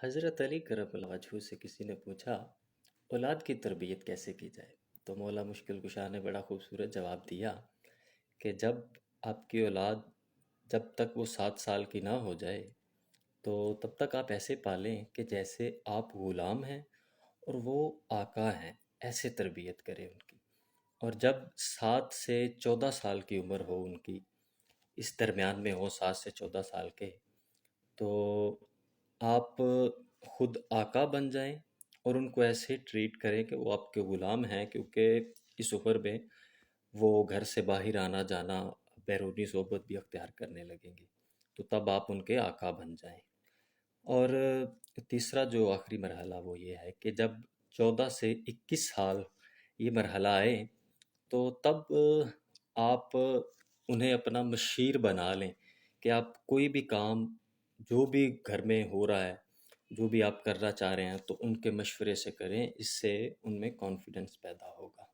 حضرت علی کرم اللہ وجہہ سے کسی نے پوچھا اولاد کی تربیت کیسے کی جائے؟ تو مولا مشکل کشا نے بڑا خوبصورت جواب دیا کہ جب آپ کی اولاد جب تک وہ 7 سال کی نہ ہو جائے تو تب تک آپ ایسے پالیں کہ جیسے آپ غلام ہیں اور وہ آقا ہیں، ایسے تربیت کریں ان کی۔ اور جب 7 سے 14 سال کی عمر ہو ان کی، اس درمیان میں ہو 7 سے 14 سال کے، تو آپ خود آقا بن جائیں اور ان کو ایسے ٹریٹ کریں کہ وہ آپ کے غلام ہیں، کیونکہ اس عمر میں وہ گھر سے باہر آنا جانا، بیرونی صحبت بھی اختیار کرنے لگیں گے، تو تب آپ ان کے آقا بن جائیں۔ اور تیسرا جو آخری مرحلہ وہ یہ ہے کہ جب 14 سے 21 سال یہ مرحلہ آئے تو تب آپ انہیں اپنا مشیر بنا لیں کہ آپ کوئی بھی کام جو بھی گھر میں ہو رہا ہے، جو بھی آپ کرنا چاہ رہے ہیں تو ان کے مشورے سے کریں، اس سے ان میں کانفیڈنس پیدا ہوگا۔